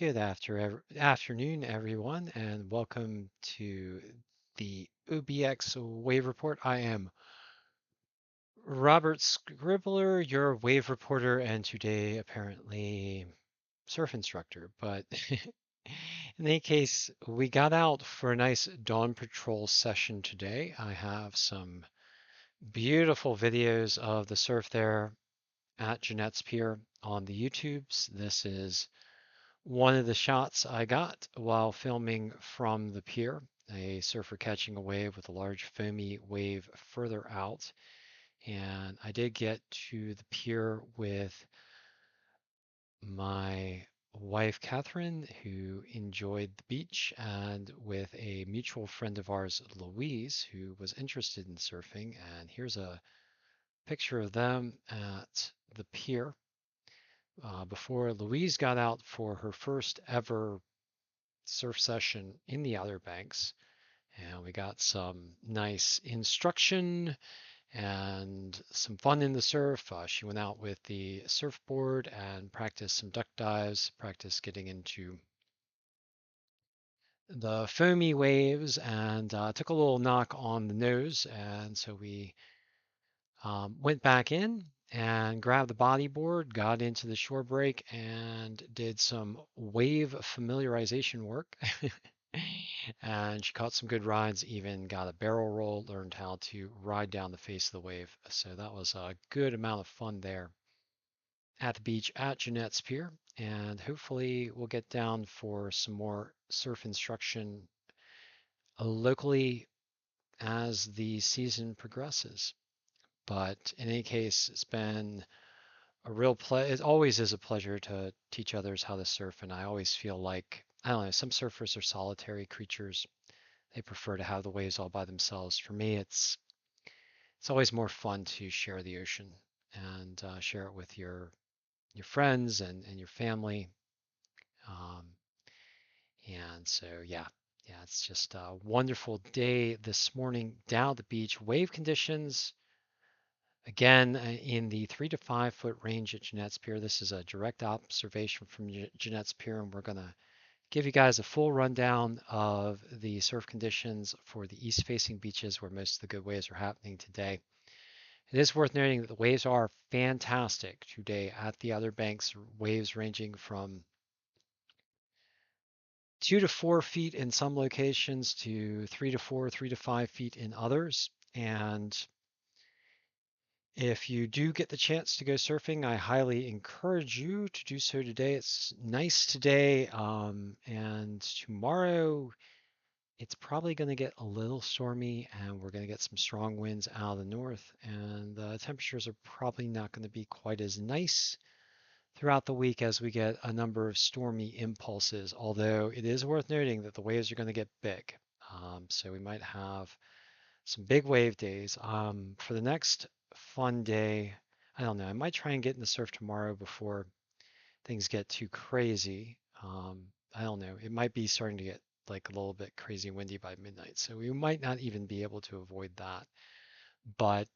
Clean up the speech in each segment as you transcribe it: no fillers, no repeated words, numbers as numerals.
Good afternoon, everyone, and welcome to the OBX Wave Report. I am Robert Scribbler, your wave reporter, and today apparently surf instructor. But in any case, we got out for a nice dawn patrol session today. I have some beautiful videos of the surf there at Jennette's Pier on the YouTubes. This is one of the shots I got while filming from the pier, a surfer catching a wave with a large foamy wave further out. And I did get to the pier with my wife, Catherine, who enjoyed the beach, and with a mutual friend of ours, Louise, who was interested in surfing. And here's a picture of them at the pier before Louise got out for her first ever surf session in the Outer Banks, and we got some nice instruction and some fun in the surf. She went out with the surfboard and practiced some duck dives, practiced getting into the foamy waves, and took a little knock on the nose. And so we went back in and grabbed the bodyboard, got into the shore break, and did some wave familiarization work. And she caught some good rides, even got a barrel roll, learned how to ride down the face of the wave. So that was a good amount of fun there at the beach at Jennette's Pier. And hopefully we'll get down for some more surf instruction locally as the season progresses. But in any case, it's been a real it always is a pleasure to teach others how to surf, and I always feel like, I don't know, some surfers are solitary creatures. They prefer to have the waves all by themselves. For me, it's always more fun to share the ocean and share it with your friends and your family. Um, and so yeah, it's just a wonderful day this morning down at the beach. Wave conditions again in the 3 to 5 foot range at Jennette's Pier. This is a direct observation from Jennette's Pier, and we're gonna give you guys a full rundown of the surf conditions for the east-facing beaches where most of the good waves are happening today. It is worth noting that the waves are fantastic today at the Outer Banks, waves ranging from 2 to 4 feet in some locations to 3 to 4, 3 to 5 feet in others. And if you do get the chance to go surfing, I highly encourage you to do so today. It's nice today, and tomorrow it's probably going to get a little stormy, and we're going to get some strong winds out of the north, and the temperatures are probably not going to be quite as nice throughout the week as we get a number of stormy impulses, although it is worth noting that the waves are going to get big. So we might have some big wave days. For the next fun day, I don't know, I might try and get in the surf tomorrow before things get too crazy. I don't know. It might be starting to get like a little bit crazy windy by midnight, so we might not even be able to avoid that. But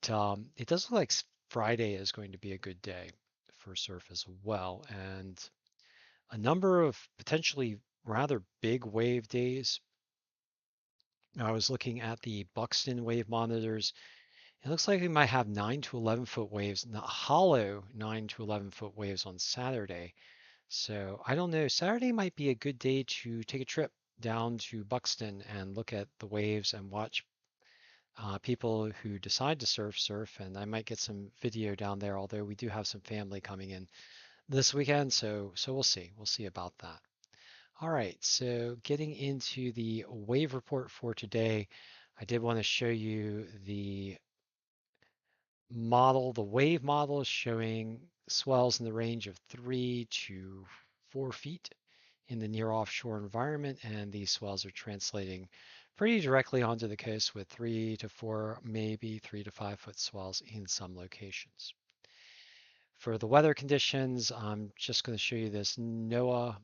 it does look like Friday is going to be a good day for surf as well, and a number of potentially rather big wave days. I was looking at the Buxton wave monitors. It looks like we might have 9 to 11 foot waves, not hollow 9 to 11 foot waves on Saturday. So I don't know. Saturday might be a good day to take a trip down to Buxton and look at the waves and watch people who decide to surf. And I might get some video down there, although we do have some family coming in this weekend. So we'll see. We'll see about that. All right. So getting into the wave report for today, I did want to show you the model. The wave model is showing swells in the range of 3 to 4 feet in the near offshore environment, and these swells are translating pretty directly onto the coast with 3 to 4, maybe 3 to 5 foot swells in some locations. For the weather conditions, I'm just going to show you this NOAA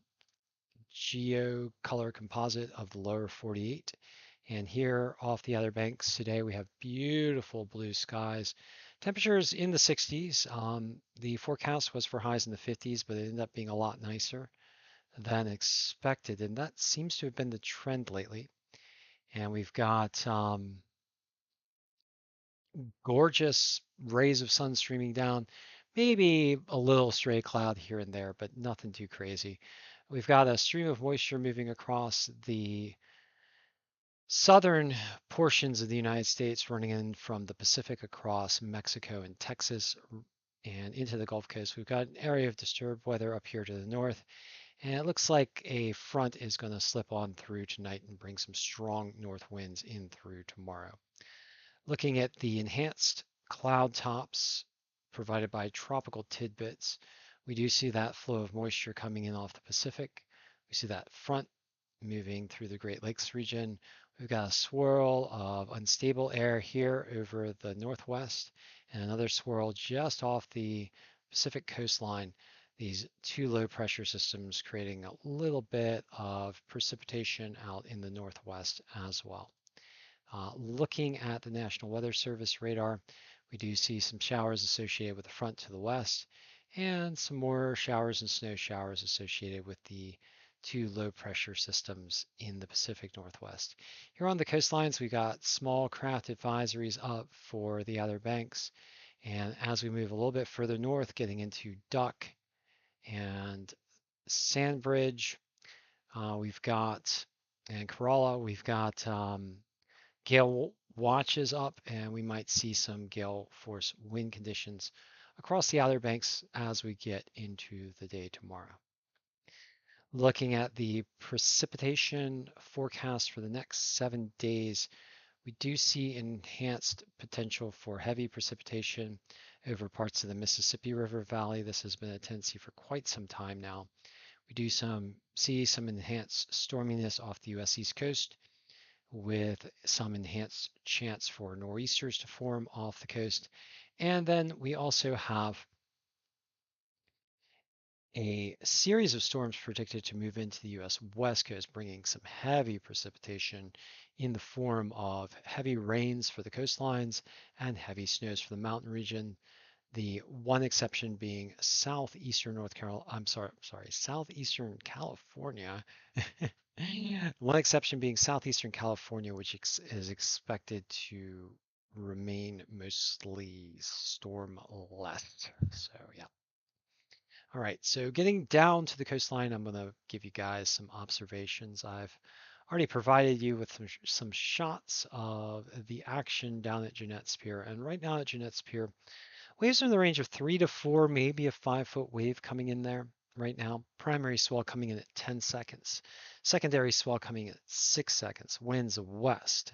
geo color composite of the lower 48. And here off the Outer Banks today, we have beautiful blue skies. Temperatures in the 60s. The forecast was for highs in the 50s, but it ended up being a lot nicer than expected, and that seems to have been the trend lately. And we've got gorgeous rays of sun streaming down, maybe a little stray cloud here and there, but nothing too crazy. We've got a stream of moisture moving across the southern portions of the United States, running in from the Pacific across Mexico and Texas and into the Gulf Coast. We've got an area of disturbed weather up here to the north, and it looks like a front is going to slip on through tonight and bring some strong north winds in through tomorrow. Looking at the enhanced cloud tops provided by tropical tidbits, we do see that flow of moisture coming in off the Pacific. We see that front moving through the Great Lakes region. We've got a swirl of unstable air here over the northwest and another swirl just off the Pacific coastline. These two low pressure systems creating a little bit of precipitation out in the northwest as well. Looking at the National Weather Service radar, we do see some showers associated with the front to the west and some more showers and snow showers associated with the two low pressure systems in the Pacific Northwest. Here on the coastlines, we got small craft advisories up for the Outer Banks. And as we move a little bit further north, getting into Duck and Sandbridge, we've got, and Corolla, we've got gale watches up, and we might see some gale force wind conditions across the Outer Banks as we get into the day tomorrow. Looking at the precipitation forecast for the next 7 days, we do see enhanced potential for heavy precipitation over parts of the Mississippi River Valley. This has been a tendency for quite some time now. We do see some enhanced storminess off the U.S. East Coast, with some enhanced chance for nor'easters to form off the coast. And then we also have a series of storms predicted to move into the U.S. West Coast, bringing some heavy precipitation in the form of heavy rains for the coastlines and heavy snows for the mountain region. The one exception being southeastern North Carolina, southeastern California. One exception being southeastern California, which is expected to remain mostly stormless. So yeah. All right, so getting down to the coastline, I'm going to give you guys some observations. I've already provided you with some shots of the action down at Jennette's Pier. And right now at Jennette's Pier, waves are in the range of 3 to 4, maybe a 5-foot wave coming in there right now. Primary swell coming in at 10 seconds. Secondary swell coming in at 6 seconds. Winds west.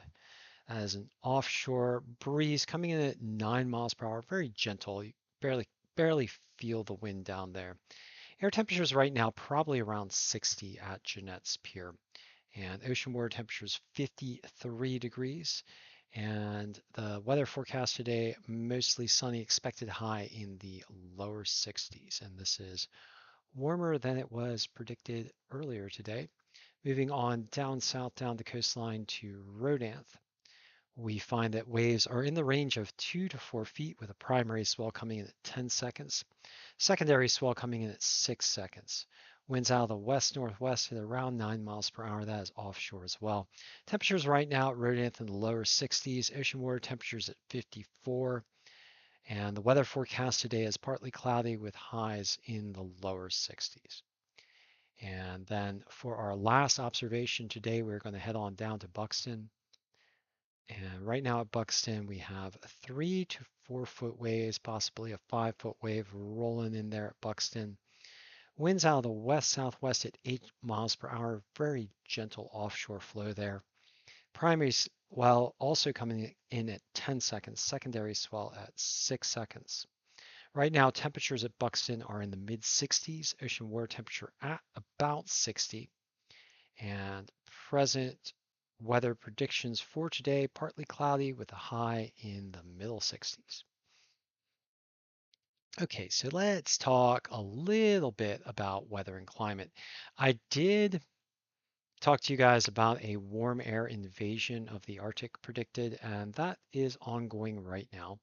As an offshore breeze coming in at 9 miles per hour. Very gentle. You barely feel the wind down there. Air temperatures right now probably around 60 at Jennette's Pier. And ocean water temperatures 53 degrees. And the weather forecast today, mostly sunny, expected high in the lower 60s. And this is warmer than it was predicted earlier today. Moving on down south, down the coastline to Rodanth, we find that waves are in the range of 2 to 4 feet with a primary swell coming in at 10 seconds, secondary swell coming in at 6 seconds. Winds out of the west-northwest at around 9 miles per hour. That is offshore as well. Temperatures right now at Rodanth in the lower 60s. Ocean water temperatures at 54. And the weather forecast today is partly cloudy with highs in the lower 60s. And then for our last observation today, we're going to head on down to Buxton. And right now at Buxton, we have 3 to 4 foot waves, possibly a 5-foot wave rolling in there at Buxton. Winds out of the west-southwest at 8 miles per hour. Very gentle offshore flow there. Primary swell also coming in at 10 seconds. Secondary swell at 6 seconds. Right now, temperatures at Buxton are in the mid-60s. Ocean water temperature at about 60. And present weather predictions for today, partly cloudy with a high in the middle 60s. Okay, so let's talk a little bit about weather and climate. I did talk to you guys about a warm air invasion of the Arctic predicted, and that is ongoing right now.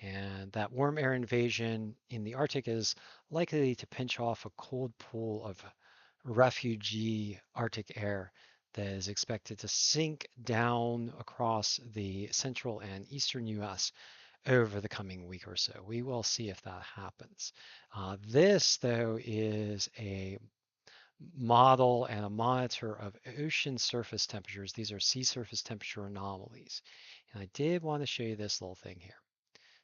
And that warm air invasion in the Arctic is likely to pinch off a cold pool of refugee Arctic air that is expected to sink down across the central and eastern US over the coming week or so. We will see if that happens. This, though, is a model and a monitor of ocean surface temperatures. These are sea surface temperature anomalies. And I did want to show you this little thing here.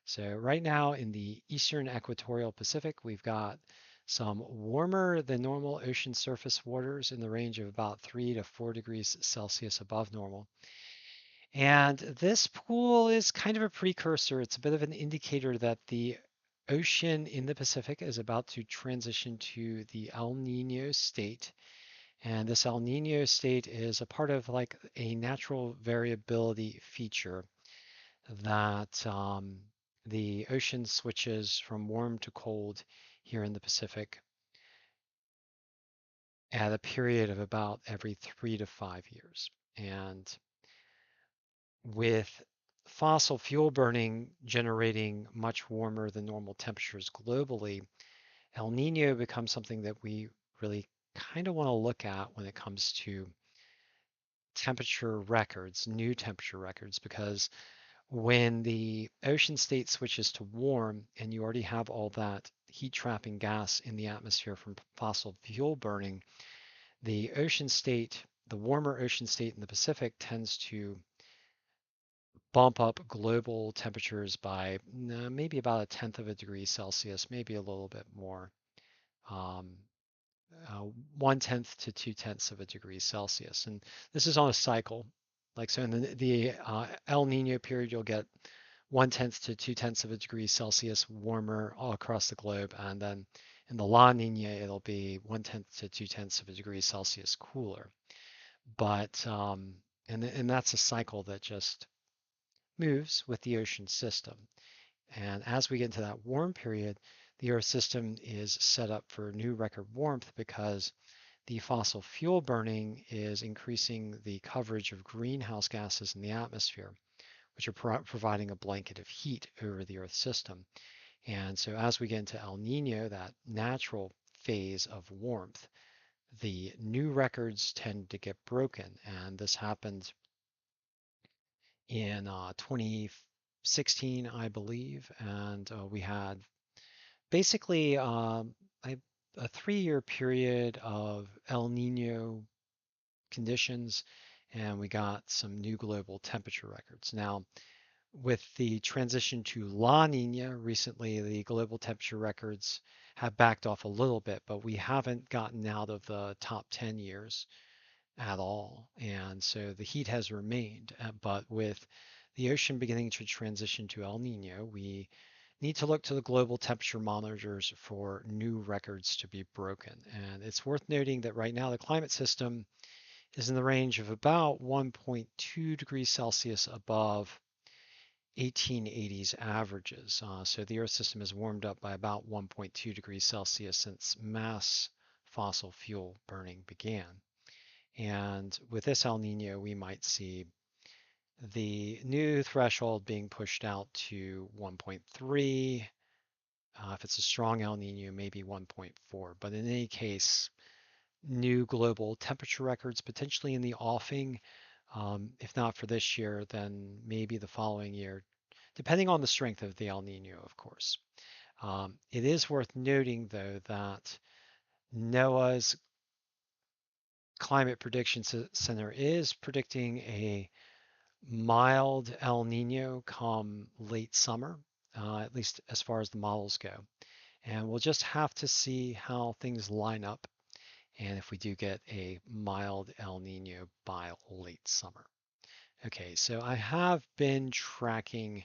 So right now in the eastern equatorial Pacific, we've got some warmer than normal ocean surface waters in the range of about 3 to 4 degrees Celsius above normal. And this pool is kind of a precursor. It's a bit of an indicator that the ocean in the Pacific is about to transition to the El Nino state. And this El Nino state is a part of like a natural variability feature that the ocean switches from warm to cold here in the Pacific at a period of about every 3 to 5 years. And with fossil fuel burning generating much warmer than normal temperatures globally, El Nino becomes something that we really kind of want to look at when it comes to temperature records, new temperature records, because when the ocean state switches to warm and you already have all that heat trapping gas in the atmosphere from fossil fuel burning, the ocean state, the warmer ocean state in the Pacific tends to bump up global temperatures by maybe about a tenth of a degree Celsius, maybe a little bit more, um, 1/10 to 2/10 of a degree Celsius. And this is on a cycle. Like so in the El Nino period, you'll get 1/10 to 2/10 of a degree Celsius warmer all across the globe. And then in the La Nina, it'll be 1/10 to 2/10 of a degree Celsius cooler. But, and that's a cycle that just moves with the ocean system. And as we get into that warm period, the Earth system is set up for new record warmth because the fossil fuel burning is increasing the coverage of greenhouse gases in the atmosphere, which are providing a blanket of heat over the Earth system. And so as we get into El Nino, that natural phase of warmth, the new records tend to get broken. And this happened in 2016, I believe. And we had basically a 3 year period of El Nino conditions, and we got some new global temperature records. Now, with the transition to La Nina recently, the global temperature records have backed off a little bit, but we haven't gotten out of the top 10 years at all. And so the heat has remained. But with the ocean beginning to transition to El Nino, we need to look to the global temperature monitors for new records to be broken. And it's worth noting that right now the climate system is in the range of about 1.2 degrees Celsius above 1880s averages. So the Earth system has warmed up by about 1.2 degrees Celsius since mass fossil fuel burning began. And with this El Nino, we might see the new threshold being pushed out to 1.3. If it's a strong El Nino, maybe 1.4. But in any case, new global temperature records potentially in the offing. If not for this year, then maybe the following year, depending on the strength of the El Nino, of course. It is worth noting, though, that NOAA's Climate Prediction Center is predicting a mild El Nino come late summer, at least as far as the models go. And we'll just have to see how things line up and if we do get a mild El Nino by late summer. Okay, so I have been tracking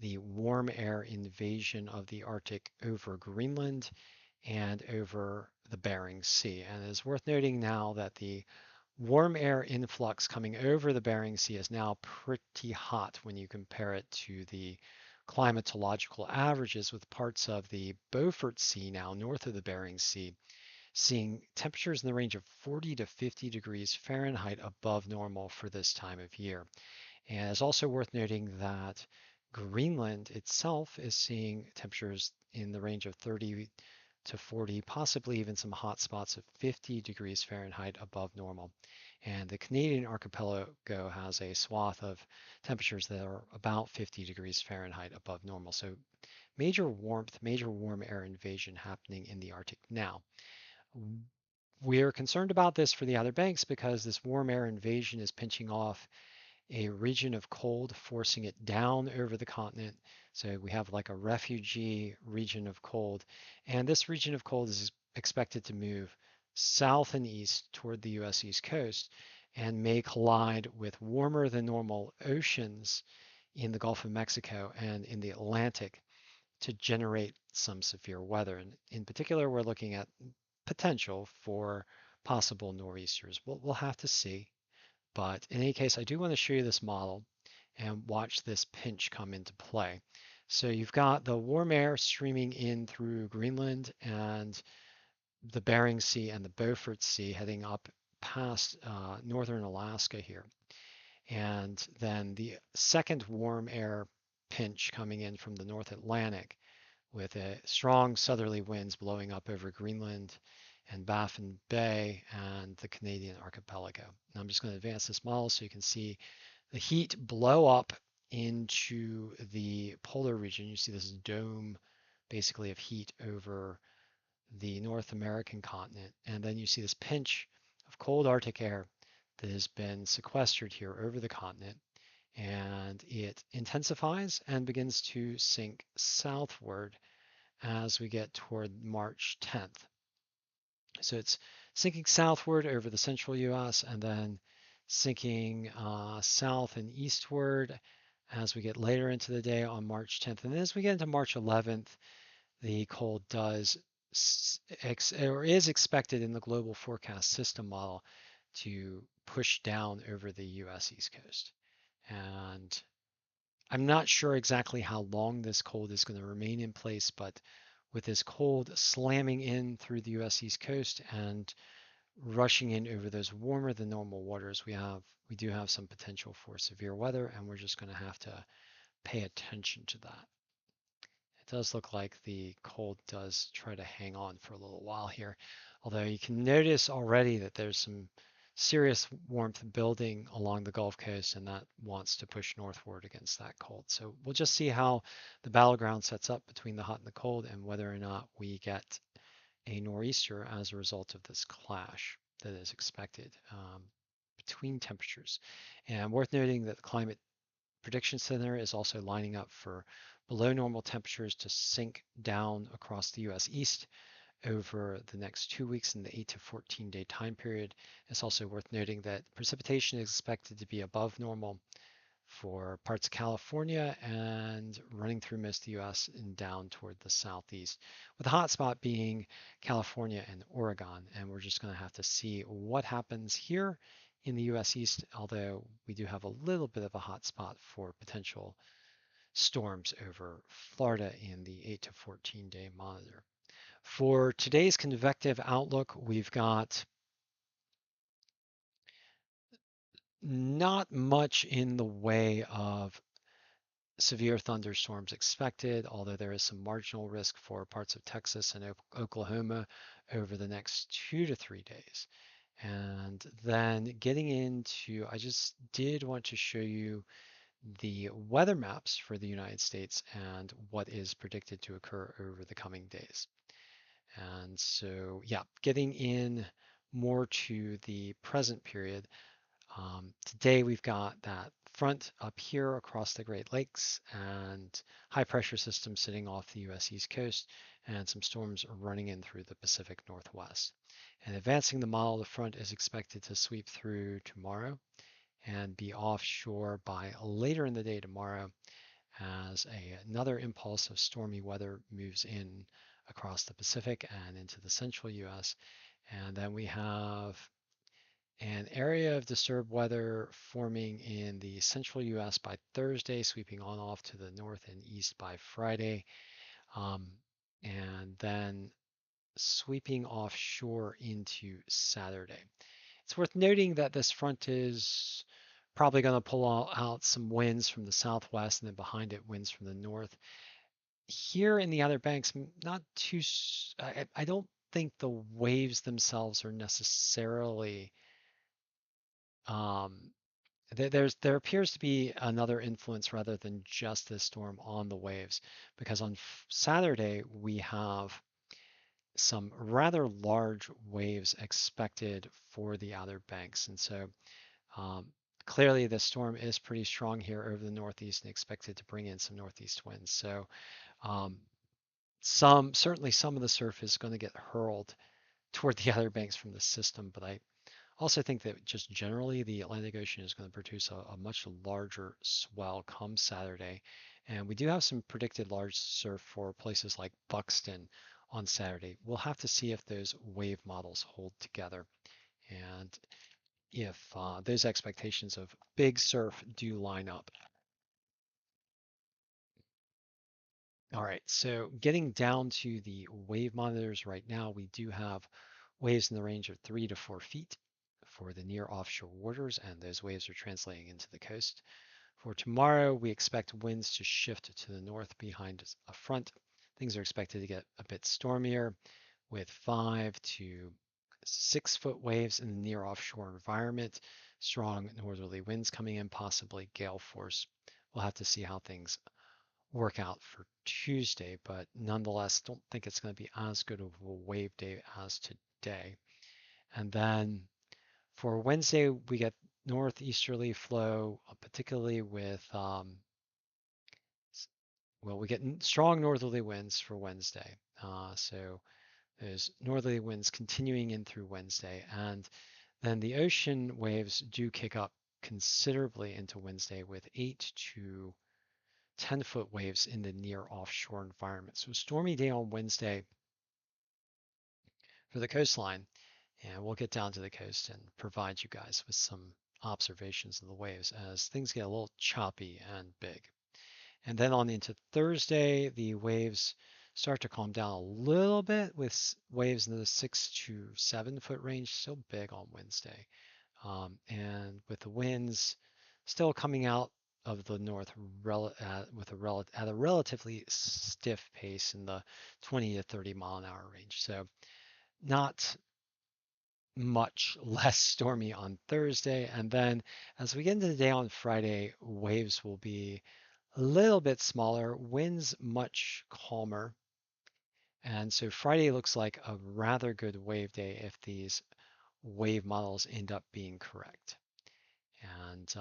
the warm air invasion of the Arctic over Greenland and over the Bering Sea. And it's worth noting now that the warm air influx coming over the Bering Sea is now pretty hot when you compare it to the climatological averages, with parts of the Beaufort Sea now north of the Bering Sea seeing temperatures in the range of 40 to 50 degrees Fahrenheit above normal for this time of year. And it's also worth noting that Greenland itself is seeing temperatures in the range of 30 to 40, possibly even some hot spots of 50 degrees Fahrenheit above normal. And the Canadian archipelago has a swath of temperatures that are about 50 degrees Fahrenheit above normal. So major warmth, major warm air invasion happening in the Arctic. Now, we're concerned about this for the Outer Banks because this warm air invasion is pinching off a region of cold, forcing it down over the continent. So we have like a refugee region of cold. And this region of cold is expected to move south and east toward the US East Coast and may collide with warmer than normal oceans in the Gulf of Mexico and in the Atlantic to generate some severe weather. And in particular, we're looking at potential for possible nor'easters. We'll have to see. But in any case, I do want to show you this model and watch this pinch come into play. So you've got the warm air streaming in through Greenland and the Bering Sea and the Beaufort Sea heading up past northern Alaska here. And then the second warm air pinch coming in from the North Atlantic with a strong southerly winds blowing up over Greenland and Baffin Bay and the Canadian archipelago. And I'm just going to advance this model so you can see the heat blow up into the polar region. You see this dome basically of heat over the North American continent. And then you see this pinch of cold Arctic air that has been sequestered here over the continent. And it intensifies and begins to sink southward as we get toward March 10th. So it's sinking southward over the central US and then sinking south and eastward as we get later into the day on March 10th. And as we get into March 11th, the cold does or is expected in the global forecast system model to push down over the US East Coast. And I'm not sure exactly how long this cold is going to remain in place, but with this cold slamming in through the US East Coast and rushing in over those warmer than normal waters, we do have some potential for severe weather, and we're just going to have to pay attention to that. It does look like the cold does try to hang on for a little while here, although you can notice already that there's some serious warmth building along the Gulf Coast, and that wants to push northward against that cold. So we'll just see how the battleground sets up between the hot and the cold and whether or not we get a nor'easter as a result of this clash that is expected between temperatures. And worth noting that the Climate Prediction Center is also lining up for below normal temperatures to sink down across the US East over the next 2 weeks in the 8 to 14 day time period. It's also worth noting that precipitation is expected to be above normal for parts of California and running through most of the US and down toward the southeast, with the hot spot being California and Oregon. And we're just going to have to see what happens here in the US East, although we do have a little bit of a hot spot for potential storms over Florida in the 8 to 14 day monitor. For today's convective outlook, we've got not much in the way of severe thunderstorms expected, although there is some marginal risk for parts of Texas and Oklahoma over the next 2 to 3 days. And then getting into, I just did want to show you the weather maps for the United States and what is predicted to occur over the coming days. And so, yeah, getting in more to the present period. Today we've got that front up here across the Great Lakes and high pressure system sitting off the US East Coast and some storms running in through the Pacific Northwest. And advancing the model, the front is expected to sweep through tomorrow and be offshore by later in the day tomorrow as another impulse of stormy weather moves in across the Pacific and into the central US. And then we have an area of disturbed weather forming in the central US by Thursday, sweeping on off to the north and east by Friday, and then sweeping offshore into Saturday. It's worth noting that this front is probably going to pull out some winds from the southwest and then behind it winds from the north. here in the Outer Banks, not too. I don't think the waves themselves are necessarily. Um, there appears to be another influence rather than just this storm on the waves, because on Saturday we have some rather large waves expected for the Outer Banks, and so um, clearly the storm is pretty strong here over the Northeast and expected to bring in some Northeast winds. So um, certainly some of the surf is going to get hurled toward the Outer Banks from the system, but I also think that just generally the Atlantic Ocean is going to produce a much larger swell come Saturday. And we do have some predicted large surf for places like Buxton on Saturday. We'll have to see if those wave models hold together and if those expectations of big surf do line up. All right, so getting down to the wave monitors right now, we do have waves in the range of 3 to 4 feet for the near offshore waters, and those waves are translating into the coast. For tomorrow, we expect winds to shift to the north behind a front. Things are expected to get a bit stormier with 5 to 6 foot waves in the near offshore environment, strong northerly winds coming in, possibly gale force. We'll have to see how things work out for Tuesday, but nonetheless, don't think it's going to be as good of a wave day as today. And then for Wednesday, we get northeasterly flow, particularly with, well, we get strong northerly winds for Wednesday. So there's northerly winds continuing in through Wednesday. And then the ocean waves do kick up considerably into Wednesday with 8 to 10 foot waves in the near offshore environment. So stormy day on Wednesday for the coastline, and we'll get down to the coast and provide you guys with some observations of the waves as things get a little choppy and big. And then on into Thursday, the waves start to calm down a little bit with waves in the 6 to 7 foot range, still big on Wednesday. And with the winds still coming out of the north at a relatively stiff pace in the 20 to 30 mile an hour range. So not much less stormy on Thursday. And then as we get into the day on Friday, waves will be a little bit smaller, winds much calmer. And so Friday looks like a rather good wave day if these wave models end up being correct. And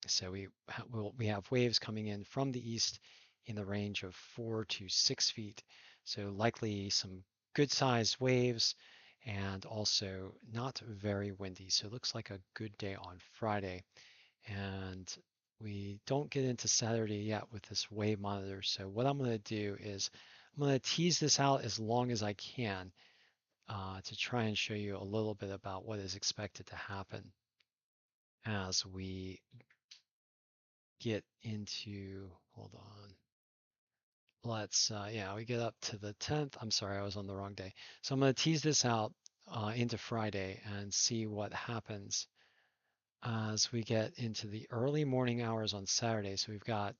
so we have waves coming in from the east in the range of 4 to 6 feet. So likely some good sized waves and also not very windy. So it looks like a good day on Friday. And we don't get into Saturday yet with this wave monitor. So what I'm going to do is I'm going to tease this out as long as I can to try and show you a little bit about what is expected to happen as we get into, hold on. Yeah, we get up to the 10th. I'm sorry, I was on the wrong day. So I'm going to tease this out into Friday and see what happens as we get into the early morning hours on Saturday. So we've got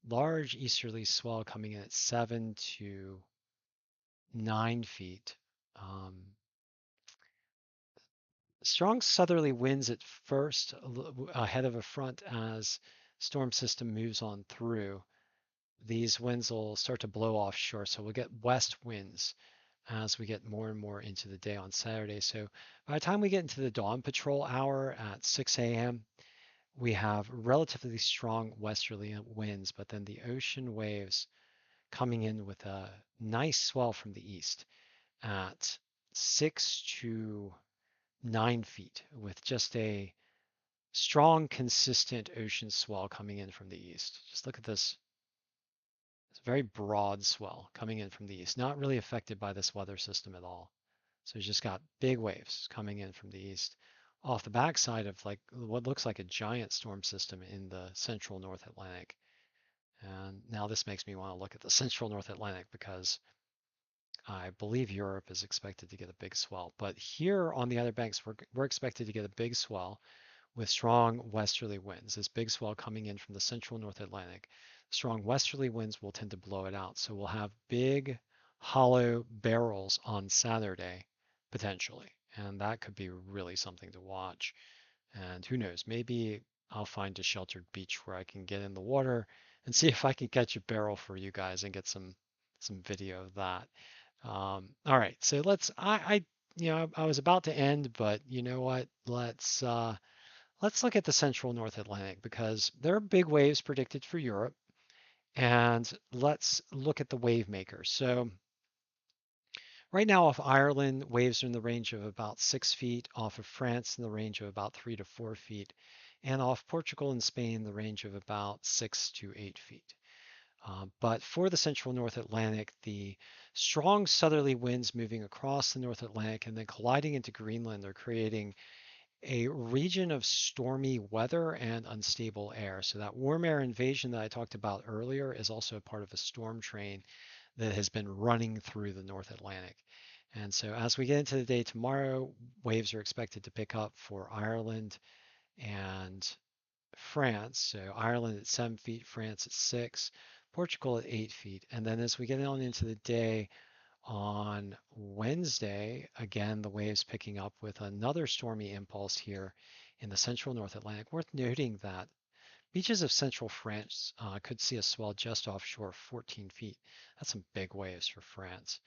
large easterly swell coming in at 7 to 9 feet. Um, Strong southerly winds at first ahead of a front as storm system moves on through. These winds will start to blow offshore. So we'll get west winds as we get more and more into the day on Saturday. So by the time we get into the dawn patrol hour at 6 a.m., we have relatively strong westerly winds, but then the ocean waves coming in with a nice swell from the east at 6 to 9 feet with just a strong, consistent ocean swell coming in from the east. Just look at this. It's a very broad swell coming in from the east, not really affected by this weather system at all. So you just got big waves coming in from the east off the backside of like what looks like a giant storm system in the central North Atlantic. And now this makes me want to look at the central North Atlantic because I believe Europe is expected to get a big swell. But here on the Outer Banks, we're expected to get a big swell with strong westerly winds. This big swell coming in from the central North Atlantic. Strong westerly winds will tend to blow it out. So we'll have big hollow barrels on Saturday, potentially. And that could be really something to watch. And who knows, maybe I'll find a sheltered beach where I can get in the water and see if I can catch a barrel for you guys and get some video of that. All right, so I was about to end, but you know what? Let's look at the central North Atlantic because there are big waves predicted for Europe, and let's look at the wave makers. So right now off Ireland, waves are in the range of about 6 feet, off of France in the range of about 3 to 4 feet, and off Portugal and Spain the range of about 6 to 8 feet. But for the central North Atlantic, the strong southerly winds moving across the North Atlantic and then colliding into Greenland are creating a region of stormy weather and unstable air. So that warm air invasion that I talked about earlier is also a part of a storm train that has been running through the North Atlantic. And so as we get into the day tomorrow, waves are expected to pick up for Ireland and France. So Ireland at 7 feet, France at 6, Portugal at 8 feet. And then as we get on into the day on Wednesday, again, the waves picking up with another stormy impulse here in the central North Atlantic. Worth noting that beaches of central France could see a swell just offshore 14 feet. That's some big waves for France.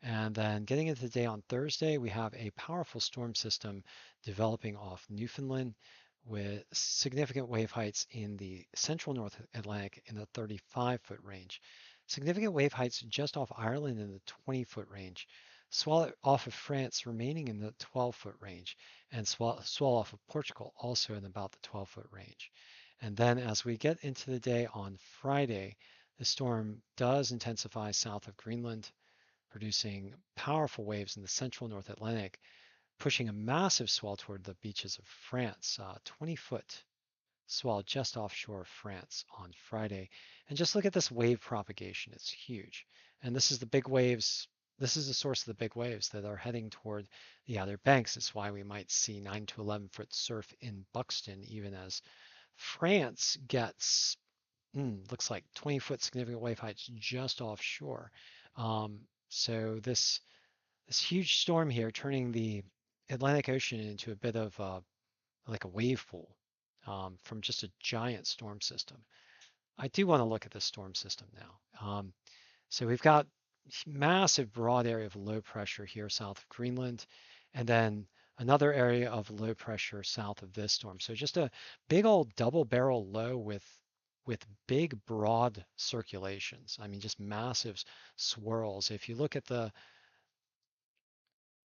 And then getting into the day on Thursday, we have a powerful storm system developing off Newfoundland with significant wave heights in the central North Atlantic in the 35-foot range. Significant wave heights just off Ireland in the 20-foot range. Swell off of France remaining in the 12-foot range, and swell off of Portugal also in about the 12-foot range. And then as we get into the day on Friday, the storm does intensify south of Greenland, producing powerful waves in the central North Atlantic, pushing a massive swell toward the beaches of France, 20-foot swell just offshore of France on Friday. And just look at this wave propagation. It's huge. And this is the big waves. This is the source of the big waves that are heading toward the Outer Banks. It's why we might see 9 to 11-foot surf in Buxton, even as France gets, looks like 20-foot significant wave heights just offshore. Um, so this huge storm here, turning the Atlantic Ocean into a bit of like a wave pool from just a giant storm system. I do want to look at this storm system now. So we've got massive broad area of low pressure here south of Greenland, and then another area of low pressure south of this storm. So just a big old double barrel low with big broad circulations. I mean, just massive swirls. If you look at the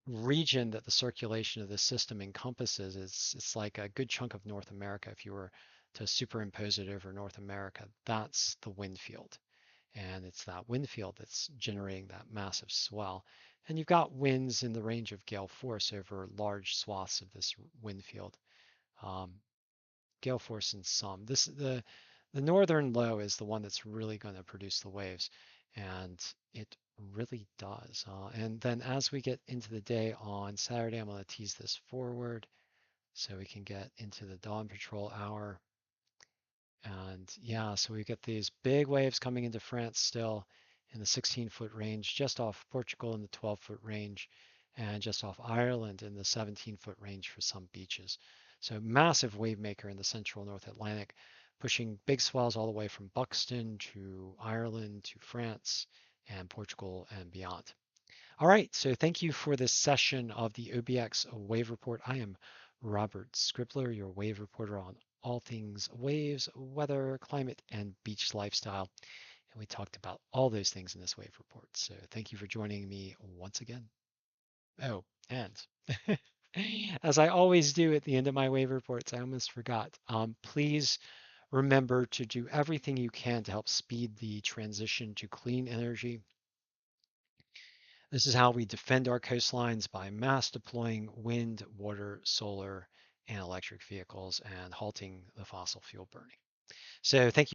region that the circulation of the system encompasses, it's like a good chunk of North America. If you were to superimpose it over North America, that's the wind field. And it's that wind field that's generating that massive swell. And you've got winds in the range of gale force over large swaths of this wind field. Um, Gale force in some. The northern low is the one that's really going to produce the waves, and it really does. And then as we get into the day on Saturday, I'm going to tease this forward so we can get into the dawn patrol hour. And yeah, so we get these big waves coming into France still in the 16-foot range, just off Portugal in the 12-foot range, and just off Ireland in the 17-foot range for some beaches. So massive wave maker in the central North Atlantic, pushing big swells all the way from Buxton to Ireland to France and Portugal and beyond. All right, so thank you for this session of the OBX Wave Report. I am Robert Scribbler, your wave reporter on all things waves, weather, climate, and beach lifestyle. And we talked about all those things in this wave report. So thank you for joining me once again. Oh, and as I always do at the end of my wave reports, I almost forgot. Please remember to do everything you can to help speed the transition to clean energy. This is how we defend our coastlines by mass deploying wind, water, solar, and electric vehicles and halting the fossil fuel burning. So thank you.